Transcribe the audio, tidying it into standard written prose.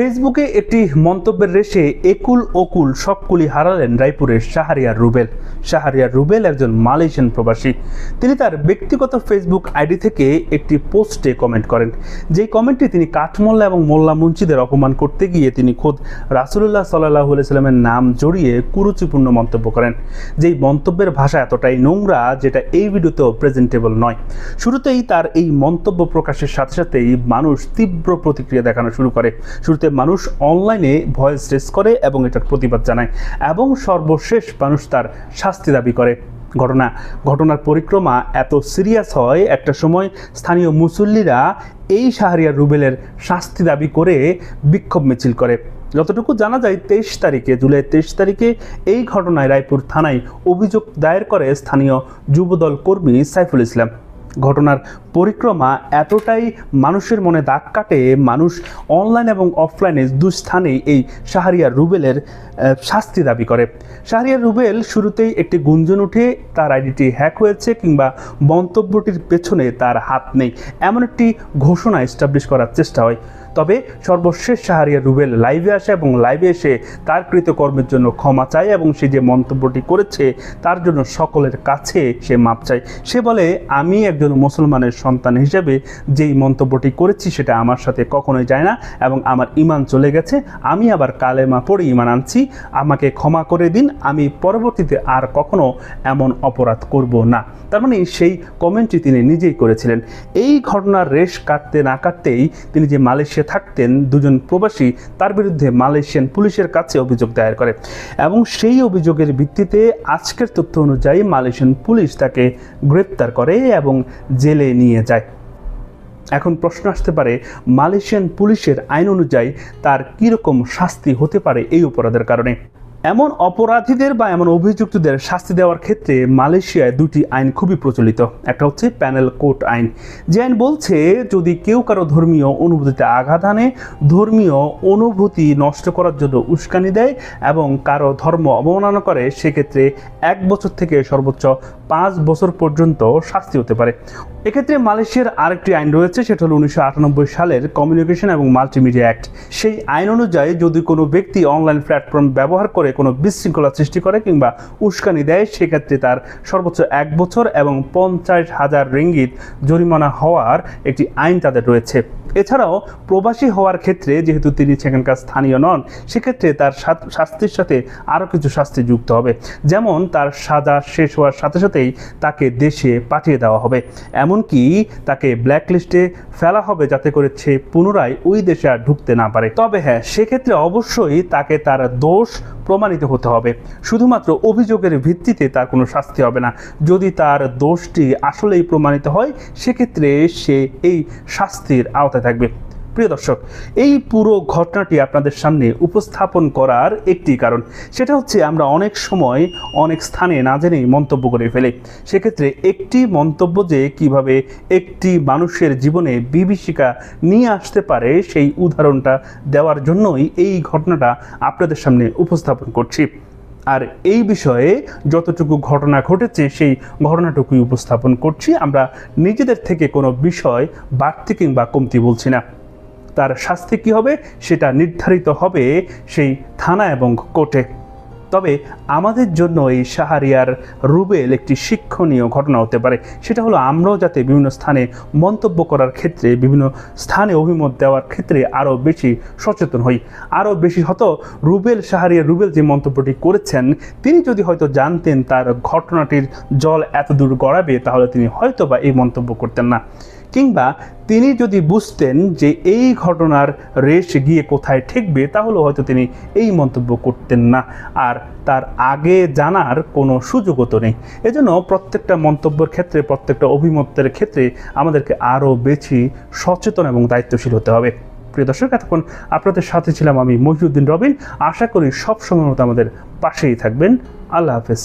ফেসবুকে একটি মন্তব্যের রেশে একুল ওকুল সবকুলি হারালেন রায়পুরের শাহরিয়ার রুবেল। শাহরিয়ার রুবেল একজন মালয়েশিয়ান প্রবাসী। তিনি তার ব্যক্তিগত ফেসবুক আইডি থেকে একটি পোস্টে কমেন্ট করেন, যেই কমেন্টে তিনি কাঠমোল্লা এবং মোল্লা মুন্সিদের অপমান করতে গিয়ে তিনি খোদ রাসূলুল্লাহ সাল্লাল্লাহু আলাইহি সাল্লামের নাম জড়িয়ে কুরুচিপূর্ণ মন্তব্য করেন। যেই মন্তব্যের ভাষা এতটাই নোংরা যেটা এই ভিডিওতেও প্রেজেন্টেবল নয়। শুরুতেই তার এই মন্তব্য প্রকাশের সাথে সাথেই মানুষ তীব্র প্রতিক্রিয়া দেখানো শুরু করে। শুরুতে মানুষ অনলাইনে ভয়েস রেজ করে এবং এটার প্রতিবাদ জানায়, এবং সর্বশেষ মানুষ তার শাস্তি দাবি করে। ঘটনার পরিক্রমা এত সিরিয়াস হয়, একটা সময় স্থানীয় মুসল্লিরা এই শাহরিয়ার রুবেলের শাস্তি দাবি করে বিক্ষোভ মিছিল করে। যতটুকু জানা যায় জুলাই 23 তারিখে এই ঘটনায় রায়পুর থানায় অভিযোগ দায়ের করে স্থানীয় যুবদল কর্মী সাইফুল ইসলাম। ঘটনার পরিক্রমা এতটাই মানুষের মনে দাগ কাটে, মানুষ অনলাইন এবং অফলাইনে দুই স্থানেই এই শাহরিয়ার রুবেলের শাস্তি দাবি করে। শাহরিয়ার রুবেল শুরুতেই একটি গুঞ্জন উঠে তার আইডিটি হ্যাক হয়েছে কিংবা মন্তব্যটির পেছনে তার হাত নেই এমন একটি ঘোষণা এস্টাবলিশ করার চেষ্টা হয়। তবে সর্বশেষ শাহরিয়ার রুবেল লাইভে আসে এবং লাইভে এসে তার কৃতকর্মের জন্য ক্ষমা চায় এবং সে যে মন্তব্যটি করেছে তার জন্য সকলের কাছে সে মাপ চায়। সে বলে, আমি একজন মুসলমানের সন্তান হিসেবে যেই মন্তব্যটি করেছি সেটা আমার সাথে কখনোই যায় না এবং আমার ঈমান চলে গেছে। আমি আবার কালেমা পড়ে ঈমান আনছি, আমাকে ক্ষমা করে দিন, আমি পরবর্তীতে আর কখনো এমন অপরাধ করব না। তার মানে সেই কমেন্টটি তিনি নিজেই করেছিলেন। এই ঘটনার রেশ কাটতে না কাটতেই তিনি যে মালয়েশিয়া থাকতেন, দুজন প্রবাসী তার বিরুদ্ধে মালয়েশিয়ান পুলিশের কাছে অভিযোগ দায়ের করে এবং সেই অভিযোগের ভিত্তিতে আজকের তথ্য অনুযায়ী মালয়েশিয়ান পুলিশ তাকে গ্রেপ্তার করে এবং জেলে নিয়ে যায়। এখন প্রশ্ন আসতে পারে, মালয়েশিয়ান পুলিশের আইন অনুযায়ী তার কীরকম শাস্তি হতে পারে এই অপরাধের কারণে। এমন অপরাধীদের বা এমন অভিযুক্তদের শাস্তি দেওয়ার ক্ষেত্রে মালয়েশিয়ায় দুটি আইন খুবই প্রচলিত। একটা হচ্ছে প্যানেল কোড আইন, যে আইন বলছে যদি কেউ কারো ধর্মীয় অনুভূতিতে আঘাত আনে, ধর্মীয় অনুভূতি নষ্ট করার জন্য উস্কানি দেয় এবং কারো ধর্ম অবমাননা করে, সেক্ষেত্রে 1 বছর থেকে সর্বোচ্চ 5 বছর পর্যন্ত শাস্তি হতে পারে। এক্ষেত্রে মালয়েশিয়ার আরেকটি আইন রয়েছে, সেটা হলো 1998 সালের কমিউনিকেশন এবং মাল্টিমিডিয়া অ্যাক্ট। সেই আইন অনুযায়ী যদি কোনো ব্যক্তি অনলাইন প্ল্যাটফর্ম ব্যবহার করে কোনো বিশৃঙ্খলা সৃষ্টি করে কিংবা উস্কানি দেয়, সেক্ষেত্রে তার সর্বোচ্চ 1 বছর এবং 50,000 রিঙ্গিত জরিমানা হওয়ার একটি আইন তাদের রয়েছে। এছাড়াও প্রবাসী হওয়ার ক্ষেত্রে যেহেতু তিনি সেখানকার স্থানীয় নন, সেক্ষেত্রে তার শাস্তির সাথে আরও কিছু শাস্তি যুক্ত হবে। যেমন তার সাজা শেষ হওয়ার সাথে সাথেই তাকে দেশে পাঠিয়ে দেওয়া হবে, এমনকি তাকে ব্ল্যাকলিস্টে ফেলা হবে যাতে করে সে পুনরায় ওই দেশে আর ঢুকতে না পারে। তবে হ্যাঁ, সেক্ষেত্রে অবশ্যই তাকে তার দোষ প্রমাণিত হতে হবে। শুধুমাত্র অভিযোগের ভিত্তিতে তার কোনো শাস্তি হবে না। যদি তার দোষটি আসলেই প্রমাণিত হয়, সেক্ষেত্রে সে এই শাস্তির আওতায় থাকবে। প্রিয় দর্শক, এই পুরো ঘটনাটি আপনাদের সামনে উপস্থাপন করার একটি কারণ, সেটা হচ্ছে আমরা অনেক সময় অনেক স্থানে না জেনেই মন্তব্য করে ফেলি। সেক্ষেত্রে একটি মন্তব্য যে কিভাবে একটি মানুষের জীবনে বিভীষিকা নিয়ে আসতে পারে, সেই উদাহরণটা দেওয়ার জন্যই এই ঘটনাটা আপনাদের সামনে উপস্থাপন করছি। আর এই বিষয়ে যতটুকু ঘটনা ঘটেছে সেই ঘটনাটুকুই উপস্থাপন করছি। আমরা নিজেদের থেকে কোনো বিষয় বাড়তি কিংবা কমতি বলছি না। তার শাস্তি কী হবে সেটা নির্ধারিত হবে সেই থানা এবং কোর্টে। তবে আমাদের জন্য এই শাহরিয়ার রুবেল একটি শিক্ষণীয় ঘটনা হতে পারে। সেটা হলো আমরাও যাতে বিভিন্ন স্থানে মন্তব্য করার ক্ষেত্রে, বিভিন্ন স্থানে অভিমত দেওয়ার ক্ষেত্রে আরও বেশি সচেতন হই। আরও বেশি শাহরিয়ার রুবেল যে মন্তব্যটি করেছেন, তিনি যদি হয়তো জানতেন তার ঘটনাটির জল এত দূর গড়াবে, তাহলে তিনি হয়তো বা এই মন্তব্য করতেন না। কিংবা তিনি যদি বুঝতেন যে এই ঘটনার রেশ গিয়ে কোথায় ঠেকবে, তাহলে হয়তো তিনি এই মন্তব্য করতেন না। আর তার আগে জানার কোনো সুযোগও তো নেই। এজন্য প্রত্যেকটা মন্তব্যের ক্ষেত্রে, প্রত্যেকটা অভিমতের ক্ষেত্রে আমাদেরকে আরও বেশি সচেতন এবং দায়িত্বশীল হতে হবে। প্রিয় দর্শক, এতক্ষণ আপনাদের সাথে ছিলাম আমি মহিউদ্দিন রবিন। আশা করি সব সময় মতো আমাদের পাশেই থাকবেন। আল্লাহ হাফেজ।